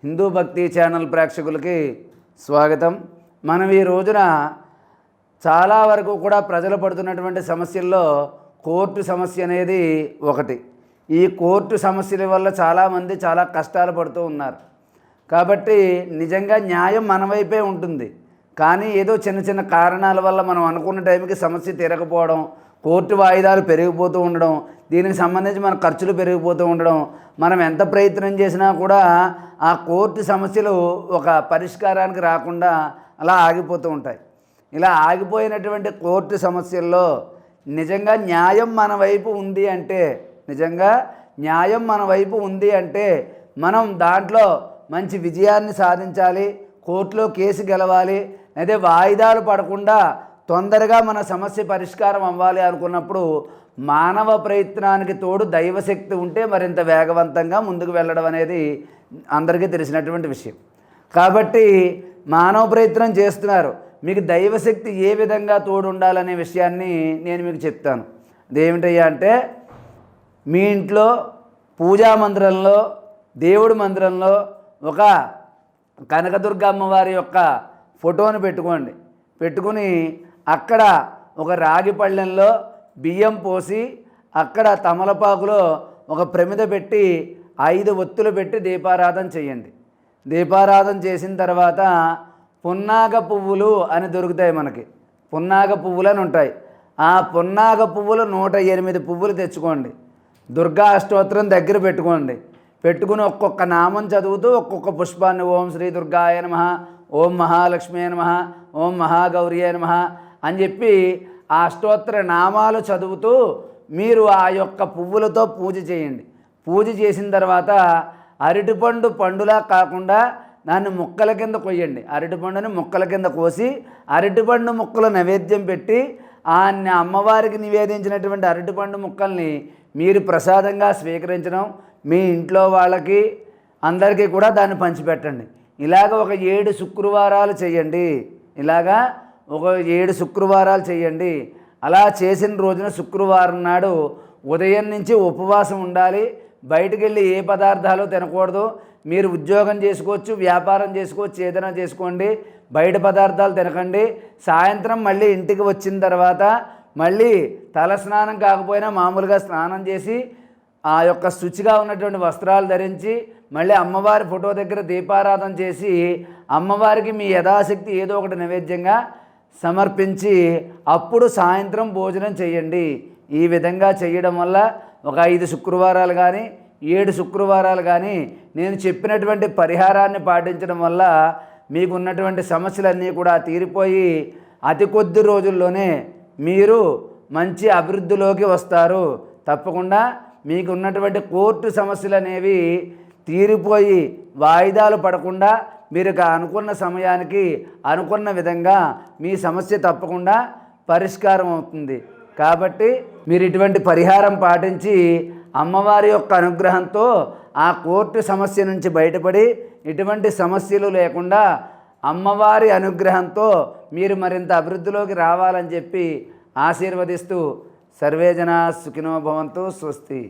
హిందూ భక్తి ఛానల్ ప్రేక్షకులకి స్వాగతం. మనం ఈ రోజున చాలా వరకు కూడా ప్రజలు పడుతున్నటువంటి సమస్యల్లో కోర్టు సమస్య అనేది ఒకటి. ఈ కోర్టు సమస్యల వల్ల చాలామంది చాలా కష్టాలు పడుతూ ఉన్నారు. కాబట్టి నిజంగా న్యాయం మన వైపే ఉంటుంది. కానీ ఏదో చిన్న చిన్న కారణాల వల్ల మనం అనుకున్న టైంకి సమస్య తీరకపోవడం, కోర్టు వాయిదాలు పెరిగిపోతూ ఉండడం, దీనికి సంబంధించి మన ఖర్చులు పెరిగిపోతూ ఉండడం, మనం ఎంత ప్రయత్నం చేసినా కూడా ఆ కోర్టు సమస్యలు ఒక పరిష్కారానికి రాకుండా అలా ఆగిపోతూ ఉంటాయి. ఇలా ఆగిపోయినటువంటి కోర్టు సమస్యల్లో నిజంగా న్యాయం మన వైపు ఉంది అంటే మనం దాంట్లో మంచి విజయాన్ని సాధించాలి, కోర్టులో కేసు గెలవాలి, అయితే వాయిదాలు పడకుండా తొందరగా మన సమస్య పరిష్కారం అవ్వాలి అనుకున్నప్పుడు మానవ ప్రయత్నానికి తోడు దైవశక్తి ఉంటే మరింత వేగవంతంగా ముందుకు వెళ్ళడం అనేది అందరికీ తెలిసినటువంటి విషయం. కాబట్టి మానవ ప్రయత్నం చేస్తున్నారు, మీకు దైవశక్తి ఏ విధంగా తోడు ఉండాలనే విషయాన్ని నేను మీకు చెప్తాను. అదేమిటయ్యా అంటే, మీ ఇంట్లో పూజా మందిరంలో, దేవుడి మందిరంలో ఒక కనకదుర్గ అమ్మవారి యొక్క ఫోటోను పెట్టుకుని అక్కడ ఒక రాగి పళ్ళెంలో బియ్యం పోసి అక్కడ తమలపాకులో ఒక ప్రమిద పెట్టి 5 ఒత్తులు పెట్టి దీపారాధన చేయండి. దీపారాధన చేసిన తర్వాత పున్నాగ పువ్వులు అని దొరుకుతాయి మనకి. పున్నాగ పువ్వులు అని ఉంటాయి. ఆ పున్నాగ పువ్వులు 108 పువ్వులు తెచ్చుకోండి. దుర్గా అష్టోత్తరం దగ్గర పెట్టుకుని ఒక్కొక్క నామం చదువుతూ ఒక్కొక్క పుష్పాన్ని ఓం శ్రీ దుర్గాయ నమః, ఓం మహాలక్ష్మీ నమః, ఓం మహాగౌరియే నమః అని చెప్పి ఆ అష్టోత్తర నామాలు చదువుతూ మీరు ఆ యొక్క పువ్వులతో పూజ చేయండి. పూజ చేసిన తర్వాత అరటిపండు పండులా కాకుండా దాన్ని ముక్కల కింద కొయ్యండి. అరటిపండుని ముక్కల కింద కోసి అరటిపండు ముక్కలు నైవేద్యం పెట్టి ఆ అమ్మవారికి నివేదించినటువంటి అరటిపండు ముక్కల్ని మీరు ప్రసాదంగా స్వీకరించడం, మీ ఇంట్లో వాళ్ళకి అందరికీ కూడా దాన్ని పంచిపెట్టండి. ఇలాగ ఒక 7 శుక్రవారాలు చేయండి. అలా చేసిన రోజున శుక్రవారం నాడు ఉదయం నుంచి ఉపవాసం ఉండాలి. బయటికి వెళ్ళి ఏ పదార్థాలు తినకూడదు. మీరు ఉద్యోగం చేసుకోవచ్చు, వ్యాపారం చేసుకోవచ్చు, ఏదైనా చేసుకోండి, బయట పదార్థాలు తినకండి. సాయంత్రం మళ్ళీ ఇంటికి వచ్చిన తర్వాత మళ్ళీ తల స్నానం కాకపోయినా మామూలుగా స్నానం చేసి ఆ యొక్క శుచిగా ఉన్నటువంటి వస్త్రాలు ధరించి మళ్ళీ అమ్మవారి ఫోటో దగ్గర దీపారాధన చేసి అమ్మవారికి మీ యథాశక్తి ఏదో ఒకటి నైవేద్యంగా సమర్పించి అప్పుడు సాయంత్రం భోజనం చేయండి. ఈ విధంగా చేయడం వల్ల ఒక 5 శుక్రవారాలు కానీ 7 శుక్రవారాలు కానీ నేను చెప్పినటువంటి పరిహారాన్ని పాటించడం వల్ల మీకు ఉన్నటువంటి సమస్యలన్నీ కూడా తీరిపోయి అతి కొద్ది రోజుల్లోనే మీరు మంచి అభివృద్ధిలోకి వస్తారు. తప్పకుండా మీకు ఉన్నటువంటి కోర్టు సమస్యలు అనేవి తీరిపోయి వాయిదాలు పడకుండా మీరు అనుకున్న సమయానికి అనుకున్న విధంగా మీ సమస్య తప్పకుండా పరిష్కారం అవుతుంది. కాబట్టి మీరు ఇటువంటి పరిహారం పాటించి అమ్మవారి యొక్క అనుగ్రహంతో ఆ కోర్టు సమస్య నుంచి బయటపడి ఇటువంటి సమస్యలు లేకుండా అమ్మవారి అనుగ్రహంతో మీరు మరింత అభివృద్ధిలోకి రావాలని చెప్పి ఆశీర్వదిస్తూ సర్వే జనా సుఖినో భవంతు. స్వస్తి.